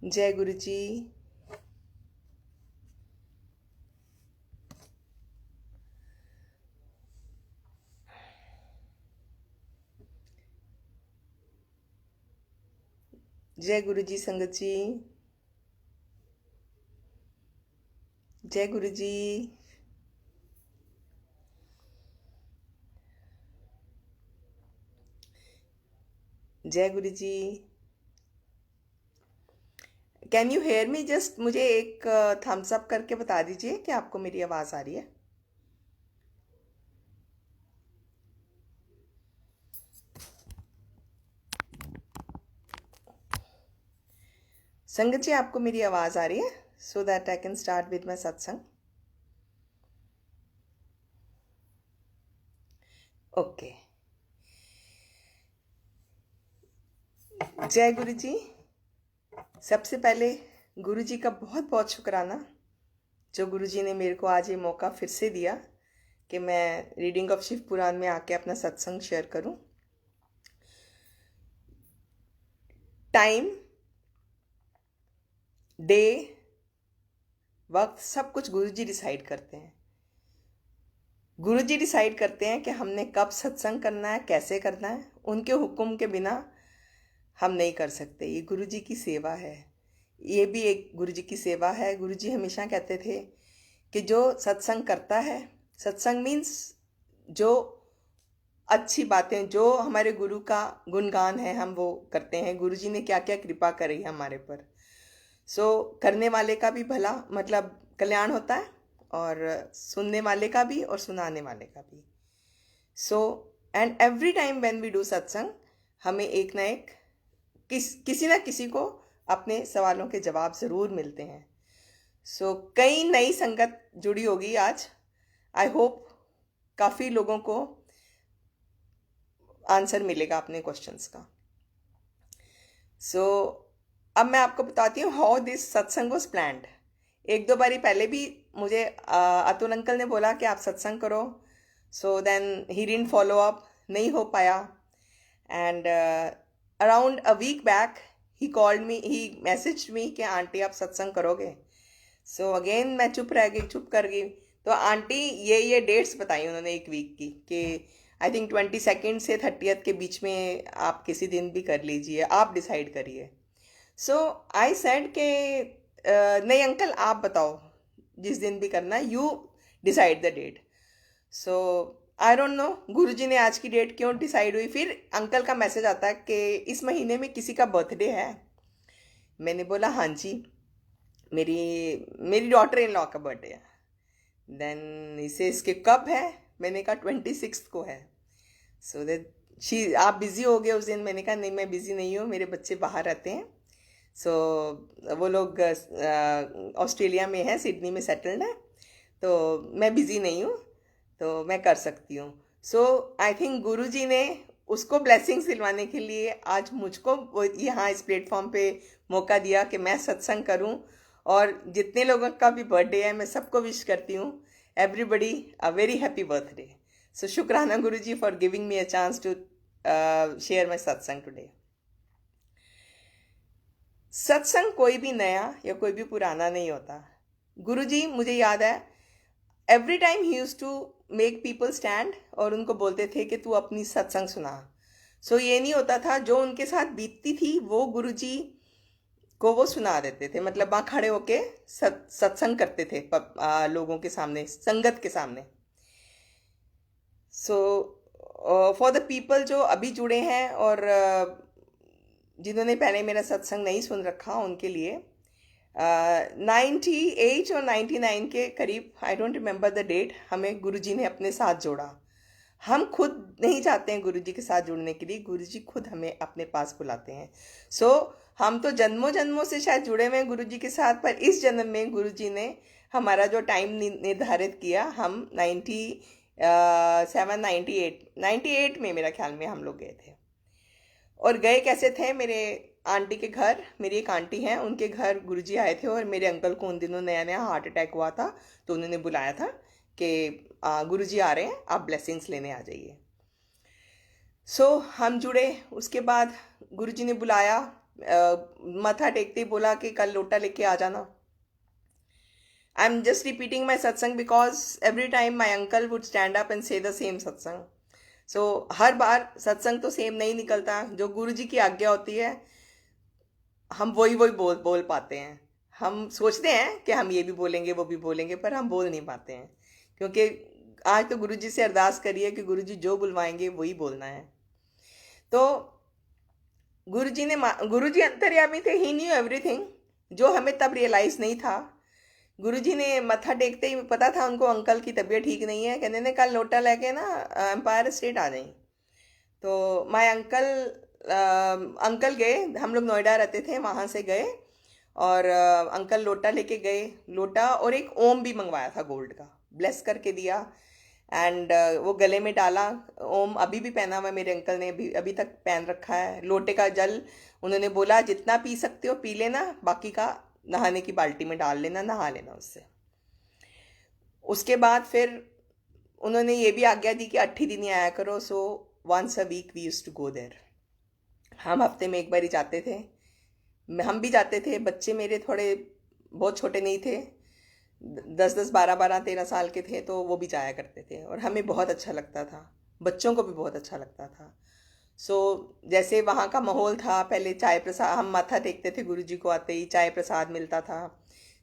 जय गुरु जी। जय गुरु जी संगत जी। जय गुरु जी। जय Guru ji. Can you hear me? Just मुझे एक थम्स अप करके बता दीजिए कि आपको मेरी आवाज़ आ रही है। संगत जी, आपको मेरी आवाज़ आ रही है? So that I can start with my सत्संग। ओके। जय गुरु जी। सबसे पहले गुरु जी का बहुत बहुत शुक्राना, जो गुरु जी ने मेरे को आज ये मौका फिर से दिया कि मैं रीडिंग ऑफ शिव पुराण में आके अपना सत्संग शेयर करूं। टाइम, डे, वक्त सब कुछ गुरु जी डिसाइड करते हैं। गुरु जी डिसाइड करते हैं कि हमने कब सत्संग करना है, कैसे करना है। उनके हुक्म के बिना हम नहीं कर सकते। ये गुरु जी की सेवा है। ये भी एक गुरु जी की सेवा है। गुरु जी हमेशा कहते थे कि जो सत्संग करता है, सत्संग मीन्स जो अच्छी बातें, जो हमारे गुरु का गुणगान है, हम वो करते हैं। गुरु जी ने क्या क्या कृपा करी है हमारे पर। करने वाले का भी भला, मतलब कल्याण होता है, और सुनने वाले का भी और सुनाने वाले का भी। And every time when we do satsang, हमें एक ना एक किसी ना किसी को अपने सवालों के जवाब ज़रूर मिलते हैं। कई नई संगत जुड़ी होगी आज। आई होप काफ़ी लोगों को आंसर मिलेगा अपने क्वेश्चंस का। अब मैं आपको बताती हूँ हाउ दिस सत्संग वॉज प्लान्ड। एक दो बारी पहले भी मुझे अतुल अंकल ने बोला कि आप सत्संग करो। Then he didn't follow up, नहीं हो पाया। And around a week back he called me, he message me कि आंटी आप सत्संग करोगे। अगेन मैं चुप रह गई, चुप कर गई। तो आंटी ये डेट्स बताई उन्होंने एक वीक की, कि आई थिंक 22 से 30 के बीच में आप किसी दिन भी कर लीजिए, आप डिसाइड करिए। आई सेड के नहीं अंकल, आप बताओ जिस दिन भी करना, you decide the date. I don't know Guruji ने आज की डेट क्यों डिसाइड हुई। फिर अंकल का मैसेज आता है कि इस महीने में किसी का बर्थडे है। मैंने बोला हाँ जी, मेरी मेरी डॉटर इन लॉ का बर्थडे है। देन इसे इसके कब है? मैंने कहा 26 को है। दैट आप बिज़ी हो गए उस दिन? मैंने कहा नहीं, मैं बिज़ी नहीं हूँ, मेरे बच्चे बाहर रहते हैं। वो लोग ऑस्ट्रेलिया में हैं, सिडनी में सेटल्ड है, तो मैं बिज़ी नहीं हूँ, तो मैं कर सकती हूँ। आई थिंक गुरुजी ने उसको ब्लेसिंग्स दिलवाने के लिए आज मुझको यहाँ इस प्लेटफॉर्म पे मौका दिया कि मैं सत्संग करूँ। और जितने लोगों का भी बर्थडे है, मैं सबको विश करती हूँ, everybody a very happy birthday. शुक्राना Guruji for giving me a chance to share my satsang today. सत्संग कोई भी नया या कोई भी पुराना नहीं होता। गुरुजी, मुझे याद है, every time he use to make people stand, और उनको बोलते थे कि तू अपनी सत्संग सुना। ये नहीं होता था, जो उनके साथ बीतती थी वो गुरुजी को वो सुना देते थे। मतलब वहाँ खड़े होके सत्संग करते थे लोगों के सामने, संगत के सामने। फॉर द पीपल जो अभी जुड़े हैं और जिन्होंने पहले मेरा सत्संग नहीं सुन रखा, उनके लिए 98 और 99 के करीब, I don't remember the date, हमें गुरुजी ने अपने साथ जोड़ा। हम खुद नहीं चाहते हैं गुरुजी के साथ जुड़ने के लिए, गुरुजी खुद हमें अपने पास बुलाते हैं। हम तो जन्मों जन्मों से शायद जुड़े हुए हैं गुरुजी के साथ, पर इस जन्म में गुरुजी ने हमारा जो टाइम निर्धारित किया, हम 98 में मेरा ख्याल में हम लोग गए थे। और गए कैसे थे? मेरे आंटी के घर, मेरी एक आंटी हैं, उनके घर गुरुजी आए थे, और मेरे अंकल को उन दिनों नया नया हार्ट अटैक हुआ था, तो उन्होंने बुलाया था कि गुरुजी आ रहे हैं, आप ब्लेसिंग्स लेने आ जाइए। हम जुड़े। उसके बाद गुरुजी ने बुलाया, मत्था टेकते ही बोला कि कल लोटा लेके आ जाना। I am just repeating my satsang because every time my uncle would stand up and say the same satsang. So हर बार सत्संग तो सेम नहीं निकलता, जो गुरु जी की आज्ञा होती है हम वही वही बोल बोल पाते हैं। हम सोचते हैं कि हम ये भी बोलेंगे वो भी बोलेंगे, पर हम बोल नहीं पाते हैं, क्योंकि आज तो गुरु जी से अरदास करिए कि गुरु जी जो बुलवाएंगे वही बोलना है। तो गुरु जी अंतर्यामी थे, ही न्यू एवरीथिंग, जो हमें तब रियलाइज नहीं था। गुरु जी ने मत्था टेकते ही पता था उनको अंकल की तबीयत ठीक नहीं है, कहने ने कल लोटा लेके ना एम्पायर स्टेट आ जाई। तो माय अंकल अंकल गए, हम लोग नोएडा रहते थे, वहाँ से गए और अंकल लोटा लेके गए, लोटा और एक ओम भी मंगवाया था गोल्ड का, ब्लेस करके दिया। एंड वो गले में डाला, ओम अभी भी पहना हुआ है मेरे अंकल ने, अभी अभी तक पहन रखा है। लोटे का जल उन्होंने बोला जितना पी सकते हो पी लेना, बाकी का नहाने की बाल्टी में डाल लेना, नहा लेना उससे। उसके बाद फिर उन्होंने ये भी आज्ञा दी कि 8 दिन ही आया करो। So once a week we use to go there. हम हफ्ते में एक बार ही जाते थे, हम भी जाते थे। बच्चे मेरे थोड़े बहुत छोटे नहीं थे, 10-10, 12-12, 13 साल के थे, तो वो भी जाया करते थे और हमें बहुत अच्छा लगता था, बच्चों को भी बहुत अच्छा लगता था। सो जैसे वहाँ का माहौल था, पहले चाय प्रसाद, हम माथा टेकते थे गुरु जी को आते ही, चाय प्रसाद मिलता था।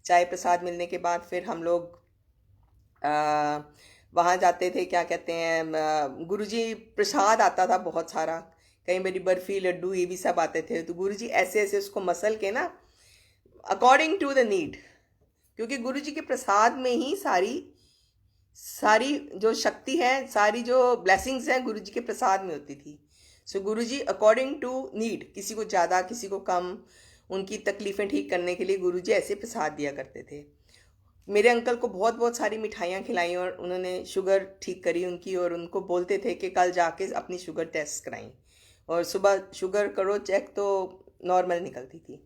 चाय प्रसाद मिलने के बाद फिर हम लोग वहाँ जाते थे, क्या कहते हैं, गुरु जी प्रसाद आता था बहुत सारा, कई बारी बर्फ़ी लड्डू ये भी सब आते थे। तो गुरु जी ऐसे ऐसे उसको मसल के ना, अकॉर्डिंग टू द नीड, क्योंकि गुरु जी के प्रसाद में ही सारी सारी जो शक्ति है, सारी जो ब्लेसिंग्स हैं गुरु जी के प्रसाद में होती थी। सो गुरु जी अकॉर्डिंग टू नीड, किसी को ज़्यादा किसी को कम, उनकी तकलीफ़ें ठीक करने के लिए गुरु जी ऐसे प्रसाद दिया करते थे। मेरे अंकल को बहुत बहुत सारी मिठाइयाँ खिलाई और उन्होंने शुगर ठीक करी उनकी, और उनको बोलते थे कि कल जाके अपनी शुगर टेस्ट कराएं, और सुबह शुगर करो चेक तो नॉर्मल निकलती थी।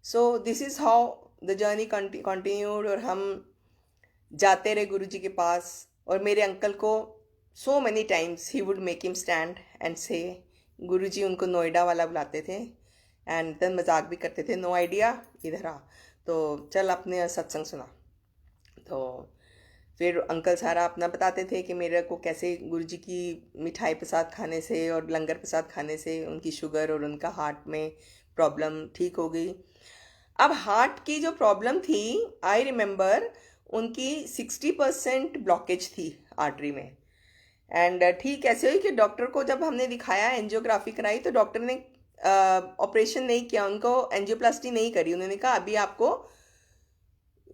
सो this is how the journey continued. और हम जाते रहे गुरु जी के पास, और मेरे अंकल को सो many times he would make him stand and से, गुरु जी उनको नोएडा वाला बुलाते थे एंड देन मजाक भी करते थे, नो आइडिया इधर आ, तो चल अपने सत्संग सुना। तो फिर अंकल सारा अपना बताते थे कि मेरे को कैसे गुरु जी की मिठाई प्रसाद खाने से और लंगर प्रसाद खाने से उनकी शुगर और उनका हार्ट में प्रॉब्लम ठीक हो गई। अब हार्ट की जो प्रॉब्लम थी, आई रिमेम्बर, उनकी 60% ब्लॉकेज थी आर्टरी में। एंड ठीक ऐसे हुई कि डॉक्टर को जब हमने दिखाया, एंजियोग्राफी कराई, तो डॉक्टर ने ऑपरेशन नहीं किया, उनको एंजियोप्लास्टी नहीं करी। उन्होंने कहा अभी आपको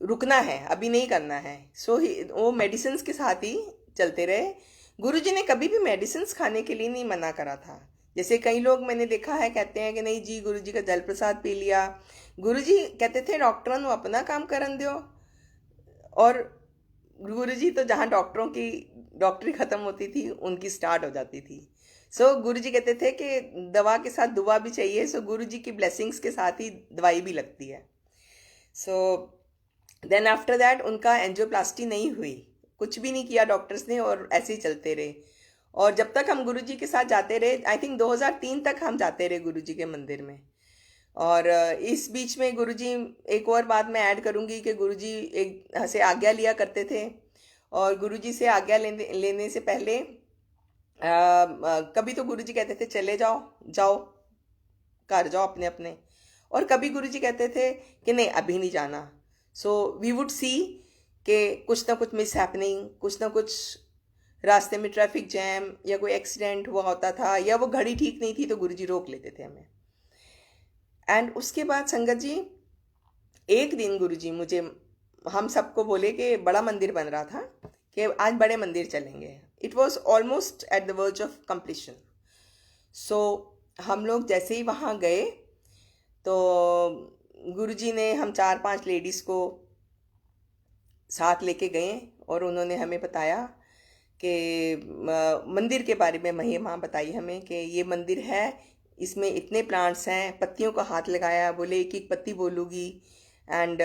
रुकना है, अभी नहीं करना है। सो वो मेडिसिन के साथ ही चलते रहे। गुरुजी ने कभी भी मेडिसिन खाने के लिए नहीं मना करा था। जैसे कई लोग मैंने देखा है कहते हैं कि नहीं जी गुरुजी का जल प्रसाद पी लिया, गुरुजी कहते थे डॉक्टरों को अपना काम करन दो, और गुरुजी तो जहाँ डॉक्टरों की डॉक्टरी ख़त्म होती थी उनकी स्टार्ट हो जाती थी। सो गुरुजी कहते थे कि दवा के साथ दुआ भी चाहिए, सो गुरुजी की ब्लेसिंग्स के साथ ही दवाई भी लगती है। सो देन आफ्टर दैट उनका एंजियोप्लास्टी नहीं हुई, कुछ भी नहीं किया डॉक्टर्स ने, और ऐसे ही चलते रहे। और जब तक हम गुरुजी के साथ जाते रहे, आई थिंक 2003 तक हम जाते रहे गुरुजी के मंदिर में। और इस बीच में गुरुजी, एक और बात मैं ऐड करूँगी कि गुरुजी एक से आज्ञा लिया करते थे, और गुरुजी से आज्ञा लेने से पहले कभी तो गुरुजी कहते थे चले जाओ जाओ घर जाओ अपने अपने, और कभी गुरुजी कहते थे कि नहीं अभी नहीं जाना। सो वी वुड सी कि कुछ ना कुछ मिस हैपनिंग, कुछ ना कुछ रास्ते में ट्रैफिक जैम या कोई एक्सीडेंट हुआ होता था, या वो घड़ी ठीक नहीं थी तो गुरुजी रोक लेते थे हमें। एंड उसके बाद संगत जी, एक दिन गुरुजी मुझे, हम सबको बोले कि बड़ा मंदिर बन रहा था कि आज बड़े मंदिर चलेंगे। It was almost at the verge of completion. So हम लोग जैसे ही वहाँ गए तो गुरुजी ने हम 4-5 लेडीज़ को साथ लेके गए, और उन्होंने हमें बताया कि मंदिर के बारे में महिमा बताई हमें कि ये मंदिर है, इसमें इतने प्लांट्स हैं, पत्तियों का हाथ लगाया, बोले एक एक पत्ती बोलूँगी, एंड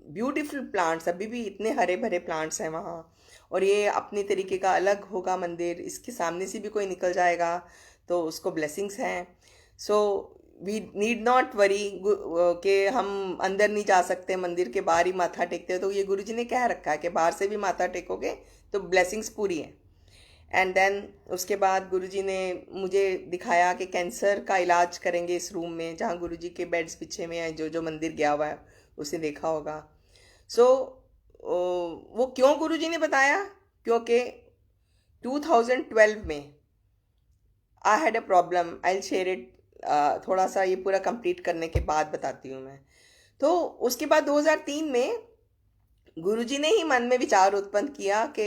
ब्यूटीफुल प्लांट्स, अभी भी इतने हरे भरे प्लांट्स हैं वहाँ, और ये अपने तरीके का अलग होगा मंदिर, इसके सामने से भी कोई निकल जाएगा तो उसको ब्लेसिंग्स हैं। So we need not worry कि हम अंदर नहीं जा सकते, मंदिर के बाहर ही माथा टेकते हैं। तो ये गुरुजी ने कह रखा है कि बाहर से भी माथा टेकोगे तो ब्लेसिंग्स पूरी है। एंड देन उसके बाद गुरुजी ने मुझे दिखाया कि कैंसर का इलाज करेंगे इस रूम में, जहाँ गुरुजी के बेड्स पीछे में है। जो जो मंदिर गया हुआ है उसने देखा होगा। सो वो क्यों गुरुजी ने बताया, क्योंकि 2012 में I had a problem, I share it. थोड़ा सा ये पूरा कंप्लीट करने के बाद बताती हूँ मैं। तो उसके बाद 2003 में गुरुजी ने ही मन में विचार उत्पन्न किया कि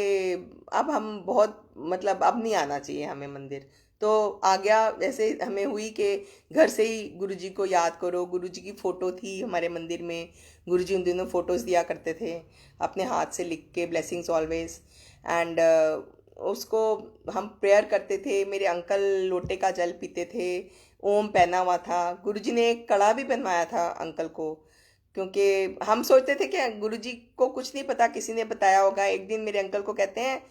अब हम बहुत, मतलब अब नहीं आना चाहिए हमें मंदिर। तो आ गया ऐसे हमें हुई कि घर से ही गुरुजी को याद करो। गुरुजी की फ़ोटो थी हमारे मंदिर में। गुरुजी उन दिनों फ़ोटोज़ दिया करते थे अपने हाथ से लिख के, ब्लेसिंग्स ऑलवेज। एंड उसको हम प्रेयर करते थे। मेरे अंकल लोटे का जल पीते थे। ओम पहना हुआ था। गुरुजी ने एक कड़ा भी पहनवाया था अंकल को, क्योंकि हम सोचते थे कि गुरुजी को कुछ नहीं पता, किसी ने बताया होगा। एक दिन मेरे अंकल को कहते हैं,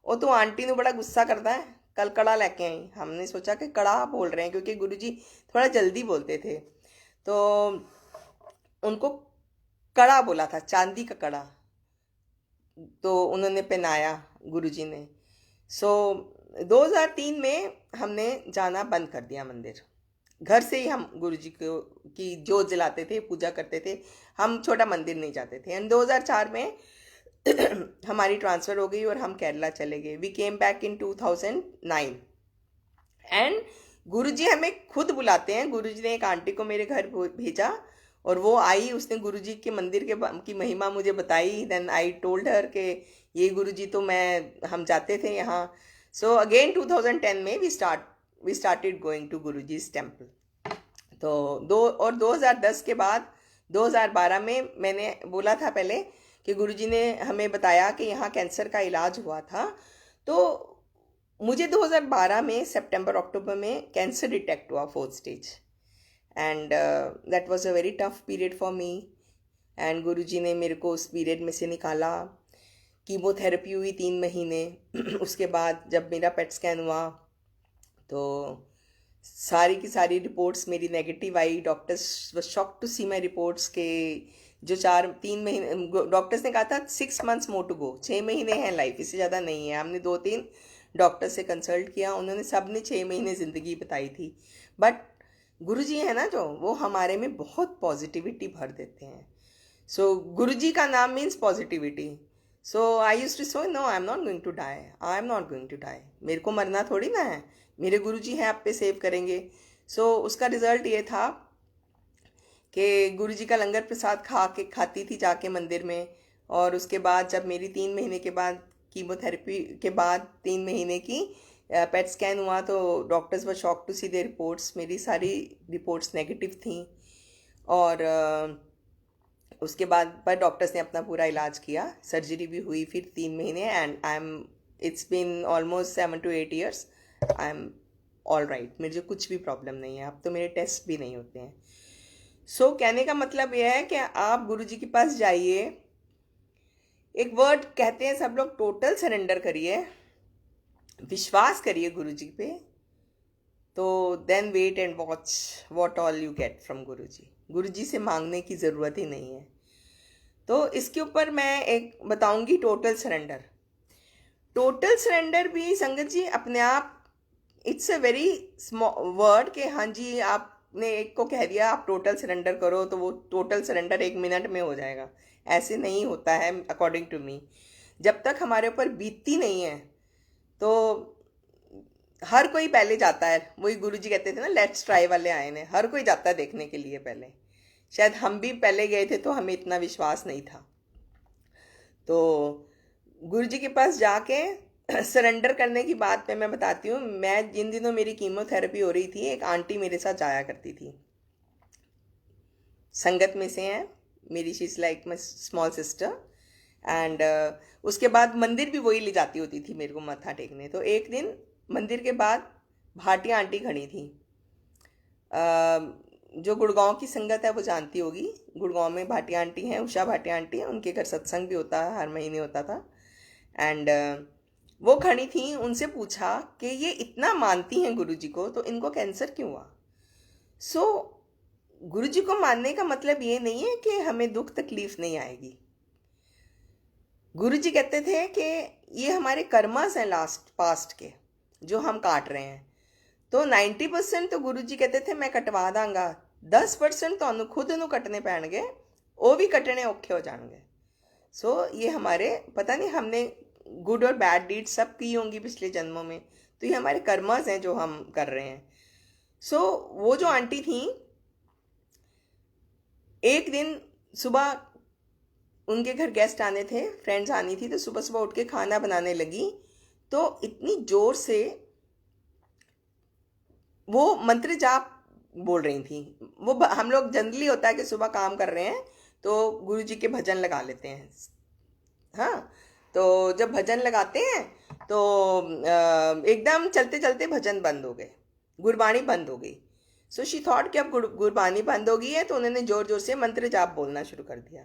वो तो आंटी ने बड़ा गुस्सा करता है, कल कड़ा लेके आई। हमने सोचा कि कड़ा बोल रहे हैं, क्योंकि गुरुजी थोड़ा जल्दी बोलते थे। तो उनको कड़ा बोला था, चांदी का कड़ा। तो उन्होंने पहनाया गुरुजी ने। सो 2003 में हमने जाना बंद कर दिया मंदिर। घर से ही हम गुरुजी को की जोत जलाते थे, पूजा करते थे। हम छोटा मंदिर नहीं जाते थे। एंड 2004 में हमारी ट्रांसफ़र हो गई और हम केरला चले गए। We came back in 2009। And Guruji हमें खुद बुलाते हैं। गुरुजी ने एक आंटी को मेरे घर भेजा और वो आई। उसने गुरुजी के मंदिर के की महिमा मुझे बताई। देन आई टोल्ड हर के ये गुरुजी तो मैं हम जाते थे यहाँ। सो अगेन 2010 में we started going to Guruji's temple. तो 2010 के बाद 2012 में मैंने बोला था पहले कि गुरुजी ने हमें बताया कि यहाँ कैंसर का इलाज हुआ था। तो मुझे 2012 में सितंबर अक्टूबर में कैंसर डिटेक्ट हुआ 4th stage. And that was a very tough period for me. And Guruji ने मेरे को उस पीरियड में से निकाला। कीमोथेरेपी हुई 3 महीने। उसके बाद जब मेरा पेट स्कैन हुआ तो सारी की सारी रिपोर्ट्स मेरी नेगेटिव आई। Doctors were shock to see my reports के जो 3 महीने डॉक्टर्स ने कहा था 6 months मोर टू गो, 6 महीने हैं लाइफ, इससे ज़्यादा नहीं है। हमने 2-3 डॉक्टर से कंसल्ट किया, उन्होंने सब ने 6 महीने ज़िंदगी बताई थी। बट गुरुजी है ना जो, वो हमारे में बहुत पॉजिटिविटी भर देते हैं। सो गुरुजी का नाम means positivity. So I use to so no, I am not going to die, I am not going to die. मेरे को मरना थोड़ी ना है, मेरे गुरुजी हैं आप पे सेव करेंगे। सो उसका रिजल्ट ये था कि गुरुजी का लंगर प्रसाद खाती थी जाके मंदिर में। और उसके बाद जब मेरी 3 महीने के बाद कीमोथेरेपी के बाद 3 महीने की पेट स्कैन हुआ तो doctors were shock to see their reports. मेरी सारी रिपोर्ट्स नेगेटिव थी। और उसके बाद पर डॉक्टर्स ने अपना पूरा इलाज किया, सर्जरी भी हुई फिर 3 महीने। And I am, it's been almost 7 to 8 years, I am all right. मुझे कुछ भी प्रॉब्लम नहीं है। अब तो मेरे टेस्ट भी नहीं होते हैं। सो कहने का मतलब यह है कि आप गुरुजी के पास जाइए। एक वर्ड कहते हैं सब लोग, टोटल सरेंडर करिए, विश्वास करिए गुरुजी पे। तो then wait and watch what all you get from Guruji. Guruji से मांगने की ज़रूरत ही नहीं है। तो इसके ऊपर मैं एक बताऊंगी, टोटल सरेंडर। टोटल सरेंडर भी संगत जी अपने आप, it's a very small word कि हाँ जी आपने एक को कह दिया आप टोटल सरेंडर करो तो वो टोटल सरेंडर 1 मिनट में हो जाएगा। ऐसे नहीं होता है अकॉर्डिंग टू मी। जब तक हमारे ऊपर बीतती नहीं है तो हर कोई पहले जाता है। वही गुरुजी कहते थे ना, लेट्स ट्राई वाले आए ने, हर कोई जाता है देखने के लिए पहले। शायद हम भी पहले गए थे तो हमें इतना विश्वास नहीं था। तो गुरुजी के पास जाके सरेंडर करने की बात पे मैं बताती हूँ। मैं जिन दिनों मेरी कीमोथेरेपी हो रही थी, एक आंटी मेरे साथ जाया करती थी, संगत में से हैं मेरी, she is like my small sister. And उसके बाद मंदिर भी वही ले जाती होती थी मेरे को मत्था टेकने। तो एक दिन मंदिर के बाद भाटिया आंटी खड़ी थी। जो गुड़गांव की संगत है वो जानती होगी, गुड़गांव में भाटिया आंटी हैं, उषा भाटिया आंटी, उनके घर सत्संग भी होता है, हर महीने होता था। एंड वो खड़ी थी। उनसे पूछा कि ये इतना मानती हैं गुरुजी को तो इनको कैंसर क्यों हुआ। सो गुरु जी को मानने का मतलब ये नहीं है कि हमें दुख तकलीफ नहीं आएगी। गुरु जी कहते थे कि ये हमारे कर्मास हैं लास्ट पास्ट के जो हम काट रहे हैं। तो 90% तो गुरु जी कहते थे मैं कटवा दांगा, 10% तो खुद ਨੂੰ ਕੱਟਣੇ ਪੈਣਗੇ, ਉਹ भी कटने औखे हो जाएंगे। सो ये हमारे पता नहीं हमने गुड और बैड डीड सब की होंगी पिछले जन्मों में, तो ये हमारे कर्मास हैं जो हम कर रहे हैं। सो वो जो आंटी थी, एक दिन सुबह उनके घर गेस्ट आने थे, फ्रेंड्स आनी थी, तो सुबह सुबह उठ के खाना बनाने लगी। तो इतनी जोर से वो मंत्र जाप बोल रही थी। वो हम लोग जनरली होता है कि सुबह काम कर रहे हैं तो गुरु जी के भजन लगा लेते हैं। हाँ, तो जब भजन लगाते हैं तो एकदम चलते चलते भजन बंद हो गए, गुरबाणी बंद हो गई। सो शी थॉट कि अब गुरबाणी बंद हो गई है, तो उन्होंने जोर जोर से मंत्र जाप बोलना शुरू कर दिया।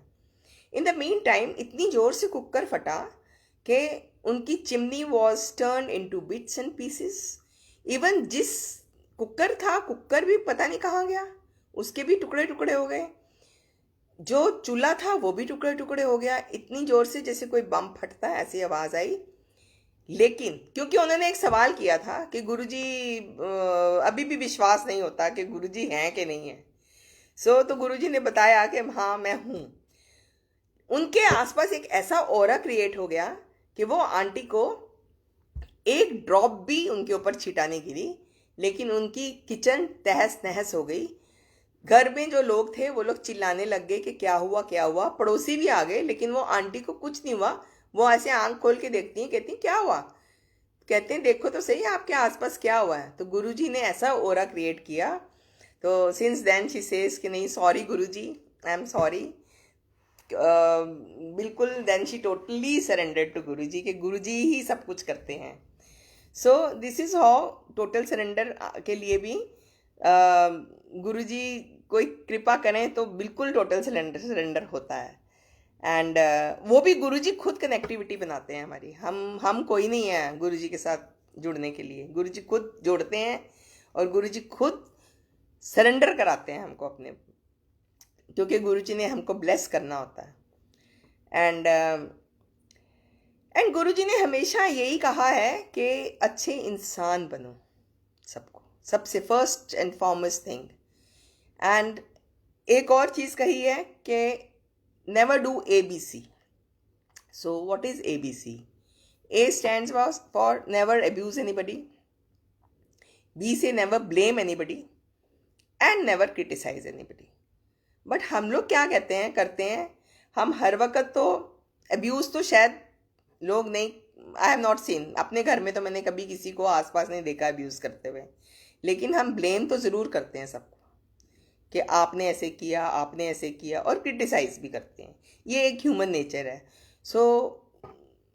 इन द मीन टाइम इतनी जोर से कुकर फटा कि उनकी chimney was turn in to bits and pieces. Even जिस कुकर था, कुकर भी पता नहीं कहाँ गया, उसके भी टुकड़े टुकड़े हो गए। जो चूल्हा था वो भी टुकड़े टुकड़े हो गया। इतनी जोर से जैसे कोई बम फटता है ऐसी आवाज़ आई। लेकिन क्योंकि उन्होंने एक सवाल किया था कि गुरुजी, अभी भी विश्वास नहीं होता कि गुरुजी हैं कि नहीं है। तो गुरुजी ने बताया कि हाँ मैं हूँ। उनके आसपास एक ऐसा ऑरा क्रिएट हो गया कि वो आंटी को एक ड्रॉप भी उनके ऊपर छिटा नहीं गिरी, लेकिन उनकी किचन तहस नहस हो गई। घर में जो लोग थे वो लोग चिल्लाने लग गए कि क्या हुआ क्या हुआ। पड़ोसी भी आ गए, लेकिन वो आंटी को कुछ नहीं हुआ। वो ऐसे आंख खोल के देखती हैं, कहती हैं क्या हुआ। कहते हैं देखो तो सही आपके आसपास क्या हुआ है। तो गुरुजी ने ऐसा ओरा क्रिएट किया। तो सिंस देन शी सेज कि नहीं sorry Guruji, I am sorry. बिल्कुल then she totally surrender to Guruji कि गुरुजी ही सब कुछ करते हैं। So this is how total surrender के लिए भी गुरुजी कोई कृपा करें तो बिल्कुल टोटल सरेंडर होता है। एंड वो भी गुरुजी खुद कनेक्टिविटी बनाते हैं हमारी। हम कोई नहीं है गुरुजी के साथ जुड़ने के लिए। गुरुजी खुद जोड़ते हैं और गुरुजी खुद सरेंडर कराते हैं हमको अपने, क्योंकि गुरुजी ने हमको ब्लेस करना होता है। एंड गुरुजी ने हमेशा यही कहा है कि अच्छे इंसान बनो, सबको सबसे first and foremost thing. And एक और चीज़ कही है कि never do ABC। So what is ABC? A stands for never abuse anybody, B से never blame anybody, and never criticize anybody। But हम लोग क्या कहते हैं करते हैं, हम हर वक्त तो अब्यूज़ तो शायद लोग नहीं, आई हैव नॉट सीन, अपने घर में तो मैंने कभी किसी को आसपास नहीं देखा अब्यूज़ करते हुए, लेकिन हम ब्लेम तो ज़रूर करते हैं सबको कि आपने ऐसे किया, आपने ऐसे किया, और क्रिटिसाइज भी करते हैं। ये एक ह्यूमन नेचर है। सो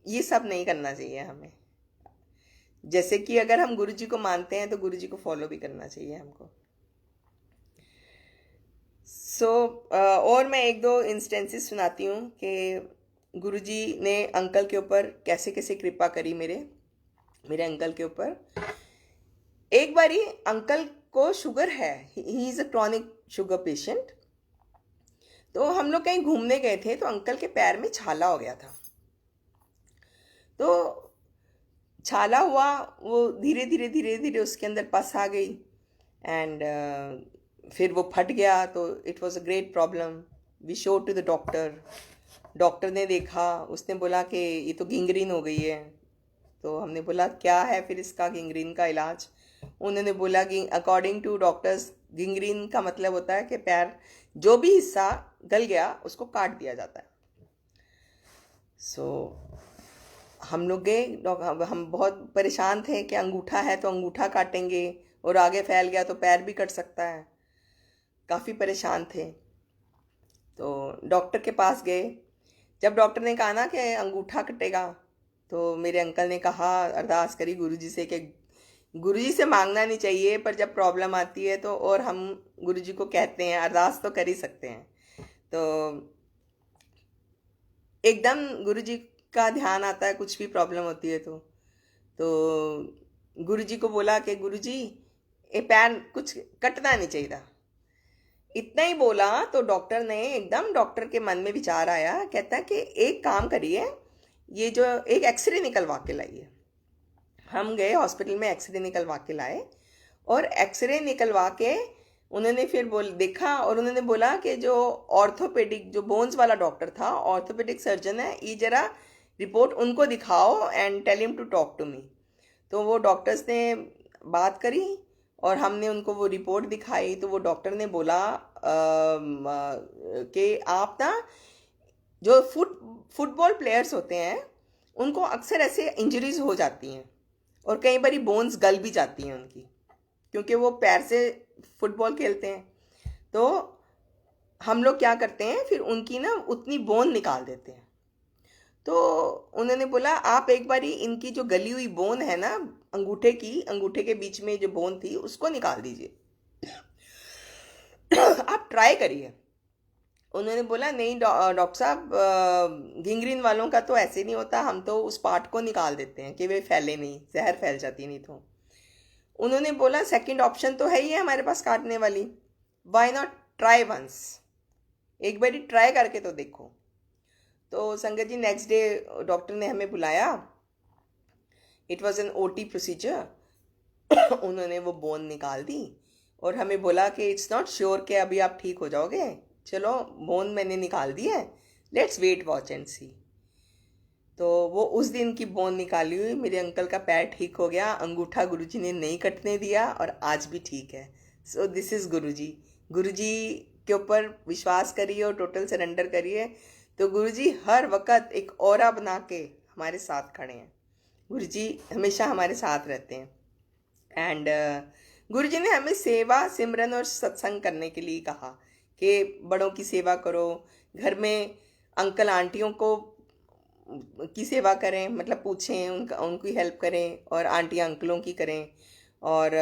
ये सब नहीं करना चाहिए हमें। जैसे कि अगर हम गुरुजी को मानते हैं तो गुरुजी को फॉलो भी करना चाहिए हमको। और मैं एक दो इंस्टेंसेस सुनाती हूँ कि गुरुजी ने अंकल के ऊपर कैसे कैसे कृपा करी, मेरे अंकल के ऊपर। एक बारी अंकल को शुगर है, he is a chronic sugar patient. तो हम लोग कहीं घूमने गए थे, तो अंकल के पैर में छाला हो गया था। तो छाला हुआ, वो धीरे धीरे धीरे धीरे उसके अंदर पस आ गई, एंड फिर वो फट गया। तो it was a great problem. We show to the doctor. Doctor ने देखा, उसने बोला कि ये तो गिंग्रीन हो गई है। तो हमने बोला क्या है फिर इसका गिंग्रीन का इलाज। उन्होंने बोला कि अकॉर्डिंग टू डॉक्टर्स गिंग्रीन का मतलब होता है कि पैर जो भी हिस्सा गल गया उसको काट दिया जाता है। हम लोग गए, हम बहुत परेशान थे कि अंगूठा है तो अंगूठा काटेंगे, और आगे फैल गया तो पैर भी कट सकता है। काफ़ी परेशान थे। तो डॉक्टर के पास गए। जब डॉक्टर ने कहा ना कि अंगूठा कटेगा, तो मेरे अंकल ने कहा, अरदास करी गुरुजी से कि गुरुजी से मांगना नहीं चाहिए, पर जब प्रॉब्लम आती है तो, और हम गुरुजी को कहते हैं, अरदास तो कर ही सकते हैं। तो एकदम गुरुजी का ध्यान आता है, कुछ भी प्रॉब्लम होती है तो गुरुजी को बोला कि गुरुजी ये पैर कुछ कटना नहीं चाहिए, इतना ही बोला तो डॉक्टर ने एकदम, डॉक्टर के मन में विचार आया, कहता है कि एक काम करिए, ये जो एक एक्सरे निकलवा के लाइए। हम गए हॉस्पिटल में, एक्सरे निकलवा के लाए, और एक्सरे निकलवा के उन्होंने फिर बोल देखा, और उन्होंने बोला कि जो ऑर्थोपेडिक, जो बोन्स वाला डॉक्टर था, ऑर्थोपेडिक सर्जन है, ये जरा रिपोर्ट उनको दिखाओ and tell him to talk to me. तो वो डॉक्टर्स ने बात करी और हमने उनको वो रिपोर्ट दिखाई, तो वो डॉक्टर ने बोला कि आप ना, जो फुटबॉल प्लेयर्स होते हैं उनको अक्सर ऐसे इंजरीज हो जाती हैं, और कई बारी बोन्स गल भी जाती हैं उनकी, क्योंकि वो पैर से फुटबॉल खेलते हैं। तो हम लोग क्या करते हैं, फिर उनकी ना उतनी बोन निकाल देते हैं। तो उन्होंने बोला आप एक बारी इनकी जो गली हुई बोन है ना, अंगूठे की, अंगूठे के बीच में जो बोन थी उसको निकाल दीजिए, आप ट्राई करिए। उन्होंने बोला नहीं डॉक्टर साहब, घिंगरीन वालों का तो ऐसे नहीं होता, हम तो उस पार्ट को निकाल देते हैं कि वे फैले नहीं, जहर फैल जाती नहीं। तो उन्होंने बोला सेकंड ऑप्शन तो है ही है हमारे पास काटने वाली, व्हाई नॉट ट्राई वंस, एक बारी ट्राई करके तो देखो। तो संगत जी, नेक्स्ट डे डॉक्टर ने हमें बुलाया, it was an OT procedure. उन्होंने वो बोन निकाल दी और हमें बोला कि इट्स नॉट श्योर कि अभी आप ठीक हो जाओगे, चलो बोन मैंने निकाल दी है, लेट्स वेट वॉच एंड सी। तो वो उस दिन की बोन निकाली हुई, मेरे अंकल का पैर ठीक हो गया, अंगूठा गुरुजी ने नहीं कटने दिया और आज भी ठीक है। सो दिस इज़ गुरुजी। गुरुजी के ऊपर विश्वास करिए और टोटल सरेंडर करिए, तो गुरुजी हर वक्त एक ऑरा बना के हमारे साथ खड़े हैं। गुरुजी हमेशा हमारे साथ रहते हैं। एंड गुरुजी ने हमें सेवा, सिमरन और सत्संग करने के लिए कहा कि बड़ों की सेवा करो, घर में अंकल आंटियों को की सेवा करें, मतलब पूछें, उनकी हेल्प करें, और आंटी अंकलों की करें। और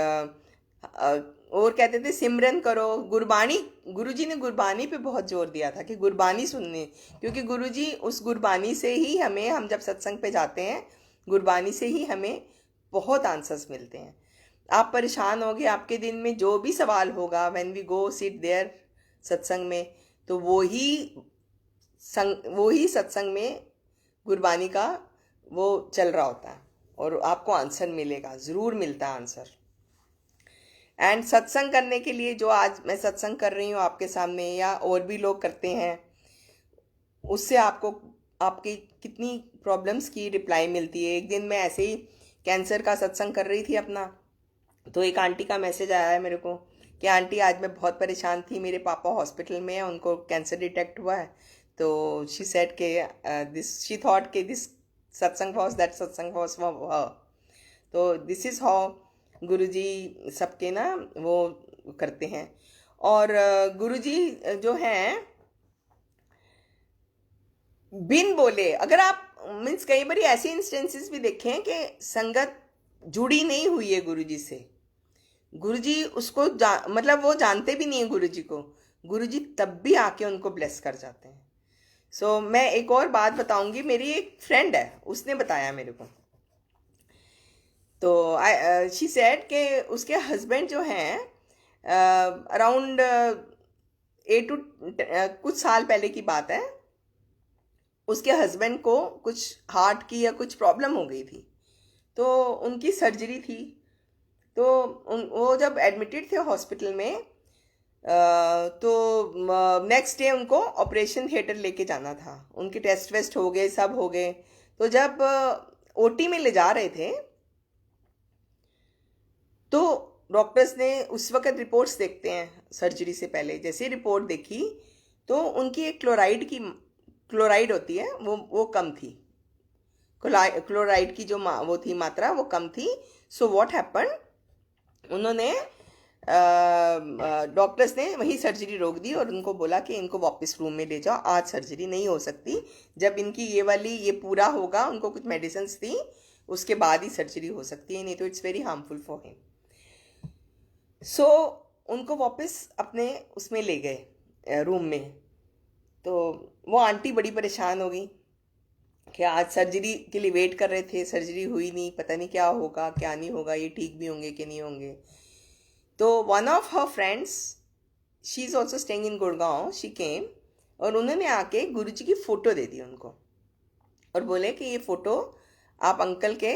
और कहते थे सिमरन करो, गुरबानी, गुरुजी ने गुरबानी पे बहुत जोर दिया था कि गुरबानी सुनने, क्योंकि गुरुजी उस गुरबानी से ही हमें, हम जब सत्संग पे जाते हैं, गुरबानी से ही हमें बहुत आंसर्स मिलते हैं। आप परेशान होगे, आपके दिन में जो भी सवाल होगा, when we go sit there सत्संग में, तो वो ही सत्संग में गुरबानी का वो चल रहा होता है, और आपको आंसर मिलेगा, ज़रूर मिलता है आंसर। एंड सत्संग करने के लिए, जो आज मैं सत्संग कर रही हूँ आपके सामने, या और भी लोग करते हैं, उससे आपको आपकी कितनी प्रॉब्लम्स की रिप्लाई मिलती है। एक दिन मैं ऐसे ही कैंसर का सत्संग कर रही थी अपना, तो एक आंटी का मैसेज आया है मेरे को कि आंटी आज मैं बहुत परेशान थी, मेरे पापा हॉस्पिटल में हैं, उनको कैंसर डिटेक्ट हुआ है। तो शी सेड के दिस, शी थॉट के दिस सत्संग वॉज दैट सत्संग वॉज फॉर हर। तो दिस इज़ हाउ गुरुजी सबके ना वो करते हैं। और गुरुजी जो हैं, बिन बोले, अगर आप मीन्स कई बार ऐसे इंस्टेंसेस भी देखें कि संगत जुड़ी नहीं हुई है गुरुजी से, गुरुजी उसको मतलब वो जानते भी नहीं है गुरुजी को, गुरुजी तब भी आके उनको ब्लेस कर जाते हैं। सो मैं एक और बात बताऊंगी, मेरी एक फ्रेंड है, उसने बताया मेरे को। तो शी सेड कि उसके हस्बैंड जो हैं, अराउंड 8 to कुछ साल पहले की बात है, उसके हस्बैंड को कुछ हार्ट की या कुछ प्रॉब्लम हो गई थी, तो उनकी सर्जरी थी। तो वो जब एडमिटेड थे हॉस्पिटल में, तो नेक्स्ट डे उनको ऑपरेशन थिएटर लेके जाना था, उनके टेस्ट वेस्ट हो गए, सब हो गए। तो जब ओटी में ले जा रहे थे, तो डॉक्टर्स ने उस वक्त रिपोर्ट्स देखते हैं सर्जरी से पहले, जैसे रिपोर्ट देखी तो उनकी एक क्लोराइड होती है, वो कम थी, क्लोराइड की जो वो थी मात्रा, वो कम थी। सो व्हाट हैपन, उन्होंने डॉक्टर्स ने वही सर्जरी रोक दी और उनको बोला कि इनको वापस रूम में ले जाओ, आज सर्जरी नहीं हो सकती, जब इनकी ये पूरा होगा, उनको कुछ मेडिसिन दी, उसके बाद ही सर्जरी हो सकती है, नहीं तो it's very harmful for him. So उनको वापस अपने उसमें ले गए रूम में। तो वो आंटी बड़ी परेशान हो गई कि आज सर्जरी के लिए वेट कर रहे थे, सर्जरी हुई नहीं, पता नहीं क्या होगा क्या नहीं होगा, ये ठीक भी होंगे कि नहीं होंगे। तो one of her friends, she is also staying in Gurgaon, she came, और उन्होंने आके गुरुजी की फ़ोटो दे दी उनको और बोले कि ये फ़ोटो आप अंकल के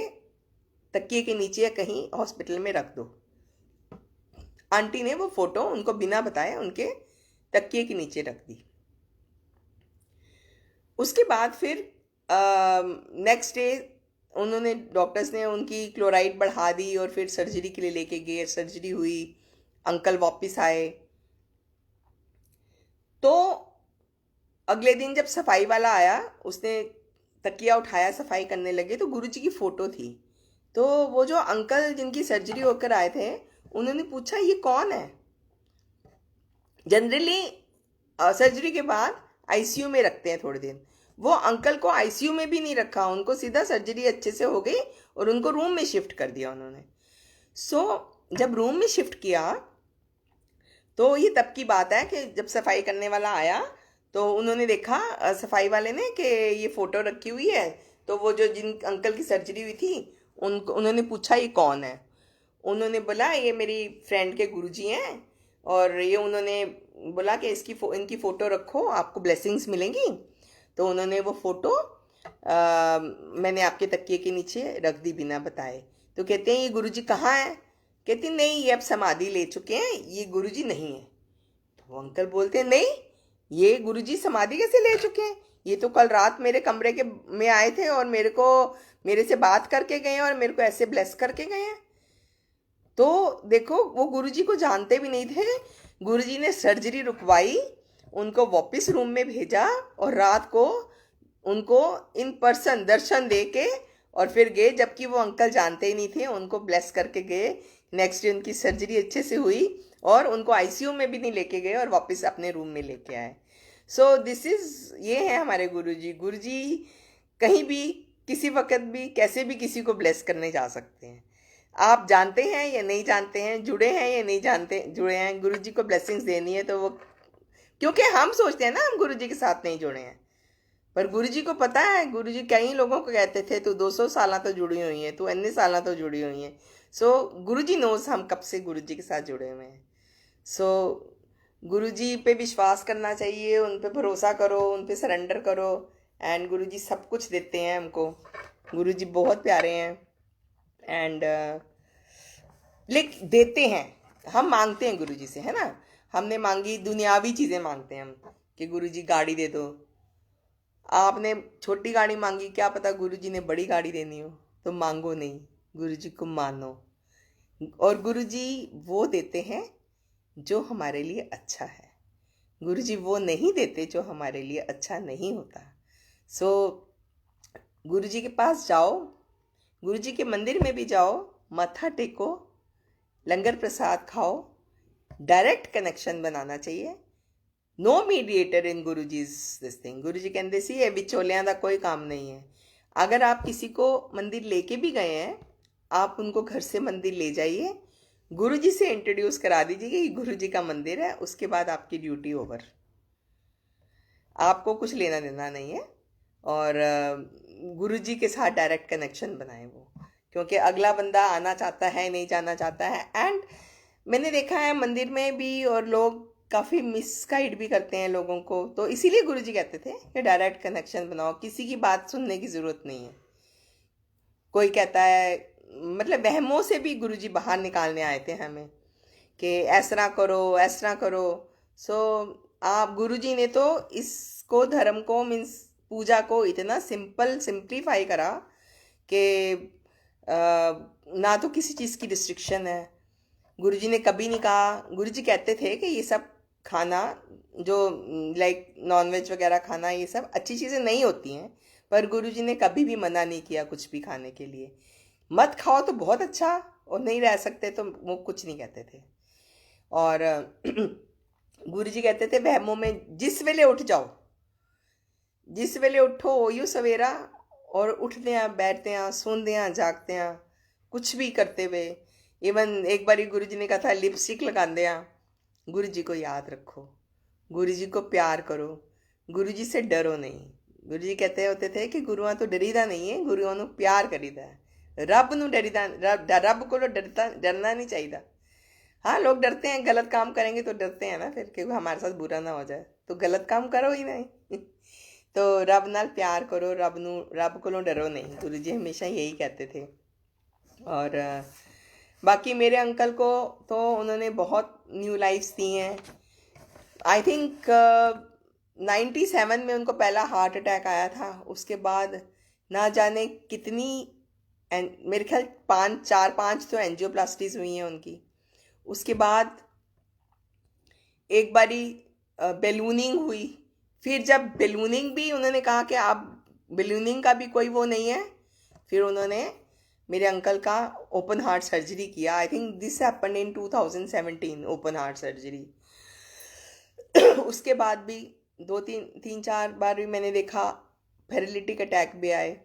तकिए के नीचे या कहीं हॉस्पिटल में रख दो। आंटी ने वो फ़ोटो उनको बिना बताए उनके तकिए के नीचे रख दी। उसके बाद फिर नेक्स्ट डे उन्होंने, डॉक्टर्स ने उनकी क्लोराइड बढ़ा दी और फिर सर्जरी के लिए लेके गए, सर्जरी हुई, अंकल वापस आए। तो अगले दिन जब सफाई वाला आया, उसने तकिया उठाया, सफाई करने लगे, तो गुरुजी की फ़ोटो थी। तो वो जो अंकल जिनकी सर्जरी होकर आए थे, उन्होंने पूछा ये कौन है। जनरली सर्जरी के बाद आईसीयू में रखते हैं थोड़े दिन, वो अंकल को आईसीयू में भी नहीं रखा, उनको सीधा सर्जरी अच्छे से हो गई और उनको रूम में शिफ्ट कर दिया उन्होंने। जब रूम में शिफ्ट किया तो ये तब की बात है कि जब सफाई करने वाला आया तो उन्होंने देखा सफाई वाले ने कि ये फ़ोटो रखी हुई है। तो वो जो जिन अंकल की सर्जरी हुई थी उन्होंने पूछा ये कौन है। उन्होंने बोला ये मेरी फ्रेंड के गुरुजी हैं, और ये उन्होंने बोला कि इनकी फ़ोटो रखो, आपको ब्लेसिंग्स मिलेंगी। तो उन्होंने वो फ़ोटो मैंने आपके तकिए के नीचे रख दी बिना बताए। तो कहते हैं ये गुरुजी कहाँ है। कहती नहीं, ये अब समाधि ले चुके हैं, ये गुरुजी नहीं है। तो वो अंकल बोलते हैं नहीं, ये गुरुजी समाधि कैसे ले चुके हैं, ये तो कल रात मेरे कमरे के में आए थे और मेरे से बात करके गए हैं और मेरे को ऐसे ब्लेस करके गए हैं। तो देखो वो गुरुजी को जानते भी नहीं थे। गुरुजी ने सर्जरी रुकवाई, उनको वापस रूम में भेजा और रात को उनको इन पर्सन दर्शन दे के और फिर गए, जबकि वो अंकल जानते ही नहीं थे, उनको ब्लेस करके गए। नेक्स्ट डे उनकी सर्जरी अच्छे से हुई और उनको आईसीयू में भी नहीं लेके गए और वापस अपने रूम में लेके आए। सो दिस इज़, ये है हमारे गुरुजी। गुरुजी कहीं भी किसी वक्त भी कैसे भी किसी को ब्लेस करने जा सकते हैं। आप जानते हैं या नहीं जानते हैं, जुड़े हैं या नहीं जानते जुड़े हैं, गुरुजी को ब्लेसिंग्स देनी है तो वो, क्योंकि हम सोचते हैं ना हम गुरुजी के साथ नहीं जुड़े हैं, पर गुरुजी को पता है। गुरुजी कई लोगों को कहते थे तू 200 साल तो जुड़ी हुई है, तू इतने साल तो जुड़ी हुई है। सो गुरुजी नोज हम कब से गुरुजी के साथ जुड़े हुए हैं। सो गुरुजी पे विश्वास करना चाहिए, उन पे भरोसा करो, उन पे सरेंडर करो, एंड गुरुजी सब कुछ देते हैं हमको। गुरुजी बहुत प्यारे हैं एंड लेकिन देते हैं, हम मांगते हैं गुरुजी से, है ना। हमने मांगी दुनियावी चीज़ें मांगते हैं हम कि गुरुजी गाड़ी दे दो। आपने छोटी गाड़ी मांगी, क्या पता गुरुजी ने बड़ी गाड़ी देनी हो। तो मांगो नहीं, गुरुजी को मानो, और गुरुजी वो देते हैं जो हमारे लिए अच्छा है। गुरुजी वो नहीं देते जो हमारे लिए अच्छा नहीं होता। सो गुरुजी के पास जाओ, गुरुजी के मंदिर में भी जाओ, मत्था टेको, लंगर प्रसाद खाओ, डायरेक्ट कनेक्शन बनाना चाहिए। No mediator in Guruji's this thing. Guruji कहते सी ये विचोलियां का कोई काम नहीं है। अगर आप किसी को मंदिर लेके भी गए हैं, आप उनको घर से मंदिर ले जाइए, गुरुजी से इंट्रोड्यूस करा दीजिए कि गुरुजी का मंदिर है, उसके बाद आपकी ड्यूटी ओवर। आपको कुछ लेना देना नहीं है, और गुरुजी के साथ डायरेक्ट कनेक्शन बनाए वो, क्योंकि अगला बंदा आना चाहता है, नहीं जाना चाहता है। एंड मैंने देखा है मंदिर में भी, और लोग काफ़ी मिसगाइड भी करते हैं लोगों को। तो इसीलिए गुरुजी कहते थे कि डायरेक्ट कनेक्शन बनाओ, किसी की बात सुनने की ज़रूरत नहीं है। कोई कहता है, मतलब वहमों से भी गुरुजी बाहर निकालने आए थे हमें कि ऐसा करो ऐसा करो। सो आप गुरुजी ने तो इसको, धर्म को, मीन्स पूजा को इतना सिंप्लीफाई करा कि ना तो किसी चीज़ की रिस्ट्रिक्शन है। गुरुजी ने कभी नहीं कहा, गुरुजी कहते थे कि ये सब खाना जो लाइक नॉनवेज वगैरह खाना, ये सब अच्छी चीज़ें नहीं होती हैं, पर गुरुजी ने कभी भी मना नहीं किया कुछ भी खाने के लिए। मत खाओ तो बहुत अच्छा, और नहीं रह सकते तो वो कुछ नहीं कहते थे। और गुरुजी कहते थे वहमों में जिस वेले उठ जाओ, जिस वेले उठो ओयो सवेरा, और उठते हैं, बैठते हैं, सोते हैं, जागते हैं, कुछ भी करते हुए। इवन एक बारी गुरुजी ने कहा था लिपस्टिक लगाते हैं। गुरुजी को याद रखो, गुरुजी को प्यार करो, गुरुजी से डरो नहीं। गुरुजी कहते होते थे कि गुरुआं तो डरीदा नहीं है, गुरुआं नूं प्यार करीदा है। रब नूं डरीदा, रब को डरना नहीं चाहिए। हाँ, लोग डरते हैं, गलत काम करेंगे तो डरते हैं ना फिर, क्योंकि हमारे साथ बुरा ना हो जाए, तो गलत काम करो ही नहीं। तो रब नाल प्यार करो, रब को डरो नहीं, गुरु जी हमेशा यही कहते थे। और बाकी मेरे अंकल को तो उन्होंने बहुत न्यू लाइफ्स दी हैं। आई थिंक 97 में उनको पहला हार्ट अटैक आया था, उसके बाद ना जाने कितनी मेरे ख्याल चार पांच तो एंजियोप्लास्टीज हुई हैं उनकी। उसके बाद एक बारी बेलूनिंग हुई। फिर जब बेलूनिंग भी उन्होंने कहा कि आप बेलूनिंग का भी कोई वो नहीं है, फिर उन्होंने मेरे अंकल का ओपन हार्ट सर्जरी किया। I think this happened in 2017, open heart surgery. उसके बाद भी दो तीन तीन चार बार भी मैंने देखा पैरालिटिक अटैक भी आए।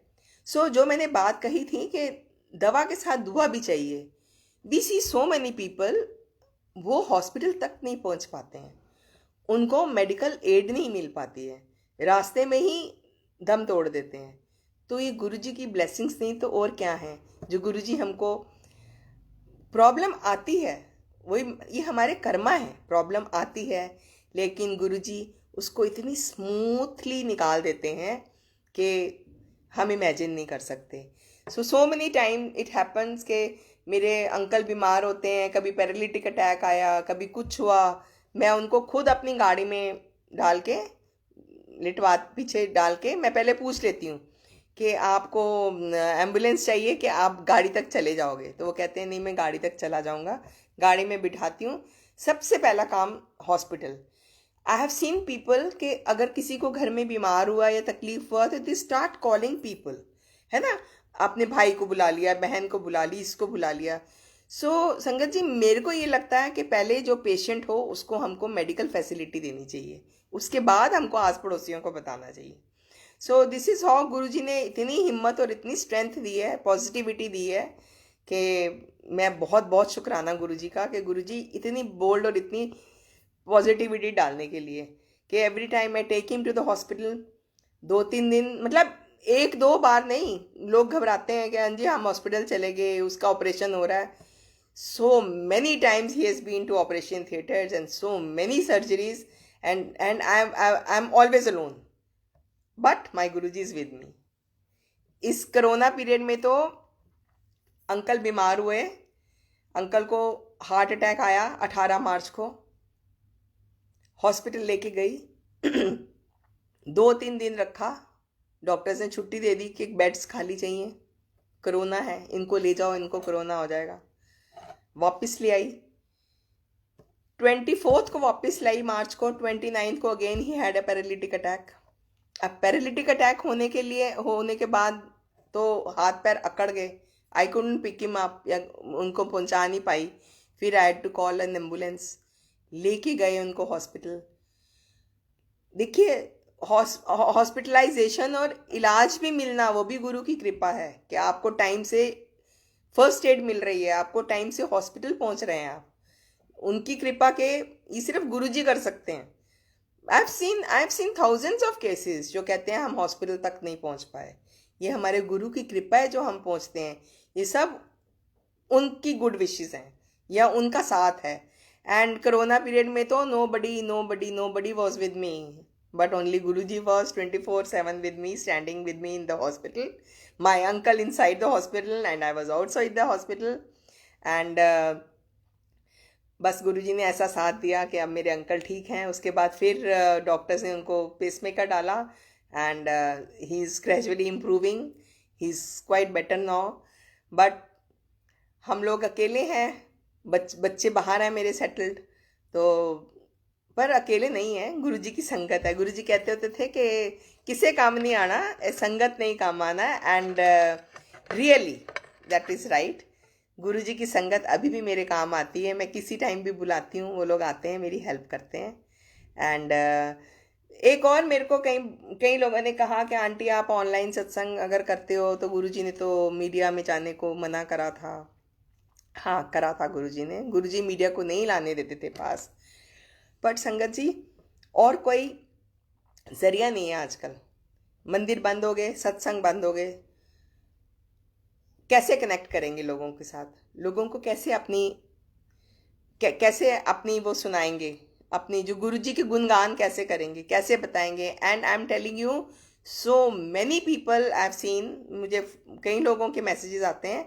सो जो मैंने बात कही थी कि दवा के साथ दुआ भी चाहिए, we see so many people वो हॉस्पिटल तक नहीं पहुंच पाते हैं, उनको मेडिकल एड नहीं मिल पाती है, रास्ते में ही दम तोड़ देते हैं। तो ये गुरुजी की ब्लेसिंग्स नहीं तो और क्या है, जो गुरुजी हमको प्रॉब्लम आती है, वही ये हमारे कर्मा है, प्रॉब्लम आती है लेकिन गुरुजी उसको इतनी स्मूथली निकाल देते हैं कि हम इमेजिन नहीं कर सकते। So many time it happens के मेरे अंकल बीमार होते हैं, कभी पैरालिटिक अटैक आया, कभी कुछ हुआ, मैं उनको खुद अपनी गाड़ी में डाल के लिटवा पीछे डाल के मैं पहले पूछ लेती हूँ कि आपको एम्बुलेंस चाहिए कि आप गाड़ी तक चले जाओगे, तो वो कहते हैं नहीं मैं गाड़ी तक चला जाऊँगा। गाड़ी में बिठाती हूँ, सबसे पहला काम hospital. I have seen people के अगर किसी को घर में बीमार हुआ या तकलीफ हुआ तो दे स्टार्ट कॉलिंग पीपल, है ना, अपने भाई को बुला लिया, बहन को बुला ली, इसको बुला लिया। संगत जी मेरे को ये लगता है कि पहले जो पेशेंट हो उसको हमको मेडिकल फैसिलिटी देनी चाहिए, उसके बाद हमको आस पड़ोसियों को बताना चाहिए। सो दिस इज़ हाउ गुरु जी ने इतनी हिम्मत और इतनी स्ट्रेंथ दी है, पॉजिटिविटी दी है कि मैं बहुत बहुत शुक्राना गुरु जी का कि गुरु जी इतनी बोल्ड और इतनी पॉजिटिविटी डालने के लिए कि every time I take him to the hospital. 2-3 दिन मतलब एक दो बार नहीं, लोग घबराते हैं कि हाँ जी हम हॉस्पिटल चले गए, उसका ऑपरेशन हो रहा है। So many times he has been to operation theaters and so many surgeries and I am always alone, but my Guru ji is with me. इस कोरोना पीरियड में तो अंकल बीमार हुए, अंकल को हार्ट अटैक आया 18 मार्च को, हॉस्पिटल लेके गई। 2-3 दिन रखा, डॉक्टर्स ने छुट्टी दे दी कि बेड्स खाली चाहिए, कोरोना है, इनको ले जाओ, इनको कोरोना हो जाएगा। वापस ले आई, 24th को वापस लाई मार्च को, 29th को again he had a paralytic attack. अब पैरालिटिक अटैक होने के बाद तो हाथ पैर अकड़ गए, I couldn't pick him up, या उनको पहुंचा नहीं पाई। फिर I had to call an ambulance, लेके गए उनको हॉस्पिटल। देखिए हॉस्पिटलाइजेशन और इलाज भी मिलना वो भी गुरु की कृपा है कि आपको टाइम से फर्स्ट एड मिल रही है, आपको टाइम से हॉस्पिटल पहुंच रहे हैं आप, उनकी कृपा के ये सिर्फ गुरु जी कर सकते हैं। I have seen thousands of cases जो कहते हैं हम हॉस्पिटल तक नहीं पहुंच पाए, ये हमारे गुरु की कृपा है जो हम पहुंचते हैं, ये सब उनकी गुड विशेस हैं या उनका साथ है। एंड कोरोना पीरियड में तो no buddy was with me, but only Guru ji was 24/7 with me, standing with me in the hospital, my uncle inside the hospital and I was outside the hospital. And बस गुरुजी ने ऐसा साथ दिया कि अब मेरे अंकल ठीक हैं। उसके बाद फिर डॉक्टर्स ने उनको पेसमेकर डाला and he is gradually improving, he is quite better now. But हम लोग अकेले हैं, बच्चे बाहर हैं मेरे सेटल्ड, तो पर अकेले नहीं हैं, गुरुजी की संगत है। गुरुजी कहते होते थे कि किसे काम नहीं आना, संगत नहीं काम आना, and really that is right. गुरु जी की संगत अभी भी मेरे काम आती है, मैं किसी टाइम भी बुलाती हूँ, वो लोग आते हैं, मेरी हेल्प करते हैं। एंड एक और मेरे को कई कई लोगों ने कहा कि आंटी आप ऑनलाइन सत्संग अगर करते हो तो गुरु जी ने तो मीडिया में जाने को मना करा था। हाँ करा था गुरु जी ने, गुरु जी मीडिया को नहीं लाने देते थे पास। बट संगत जी और कोई ज़रिया नहीं है आजकल, मंदिर बंद हो गए, सत्संग बंद हो गए, कैसे कनेक्ट करेंगे लोगों के साथ, लोगों को कैसे अपनी कैसे अपनी वो सुनाएंगे, अपनी जो गुरु जी के गुणगान कैसे करेंगे, कैसे बताएंगे। And I am telling you, so many people I have seen, मुझे कई लोगों के मैसेजेस आते हैं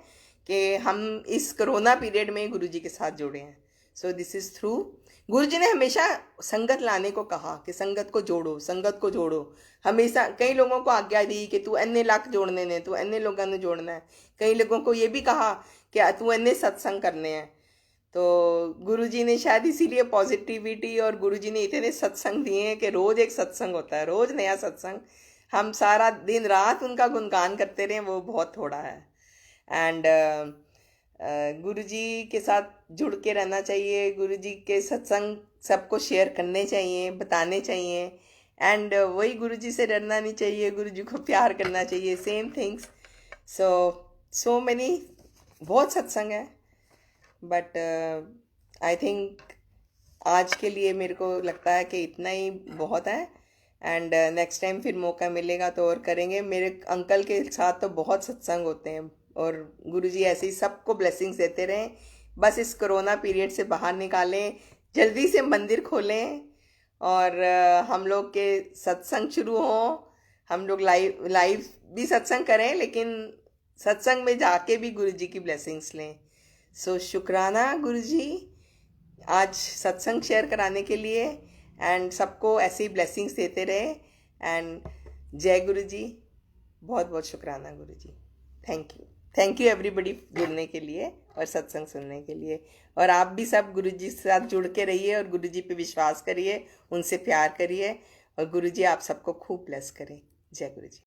कि हम इस कोरोना पीरियड में गुरु जी के साथ जुड़े हैं। सो दिस इज़ थ्रू, गुरु जी ने हमेशा संगत लाने को कहा कि संगत को जोड़ो, संगत को जोड़ो। हमेशा कई लोगों को आज्ञा दी कि तू अन्य लाख जोड़ने ने, तू अन्य लोगों ने जोड़ना है। कई लोगों को ये भी कहा कि तू अन्य सत्संग करने हैं। तो गुरुजी ने शायद इसीलिए पॉजिटिविटी, और गुरुजी ने इतने सत्संग दिए हैं कि रोज एक सत्संग होता है, रोज नया सत्संग। हम सारा दिन रात उनका गुणगान करते रहे, वो बहुत थोड़ा है। एंड गुरुजी के साथ जुड़ के रहना चाहिए, गुरुजी के सत्संग सबको शेयर करने चाहिए, बताने चाहिए। एंड वही गुरुजी से डरना नहीं चाहिए, गुरुजी को प्यार करना चाहिए, सेम थिंग्स। सो सो मैनी, बहुत सत्संग है, बट आई थिंक आज के लिए मेरे को लगता है कि इतना ही बहुत है। एंड नेक्स्ट टाइम फिर मौका मिलेगा तो और करेंगे। मेरे अंकल के साथ तो बहुत सत्संग होते हैं, और गुरुजी ऐसे ही सबको ब्लेसिंग्स देते रहें। बस इस कोरोना पीरियड से बाहर निकालें, जल्दी से मंदिर खोलें, और हम लोग के सत्संग शुरू हों। हम लोग लाइव लाइव भी सत्संग करें, लेकिन सत्संग में जाके भी गुरुजी की ब्लेसिंग्स लें। सो शुक्राना गुरुजी, आज सत्संग शेयर कराने के लिए। एंड सबको ऐसे ही ब्लेसिंग्स देते रहे। एंड जय गुरु जी, बहुत बहुत शुक्राना गुरु जी। थैंक यू एवरीबडी जुड़ने के लिए और सत्संग सुनने के लिए। और आप भी सब गुरु जी के साथ जुड़ के रहिए, और गुरु जी पे विश्वास करिए, उनसे प्यार करिए, और गुरु जी आप सबको खूब ब्लेस करें। जय गुरु जी।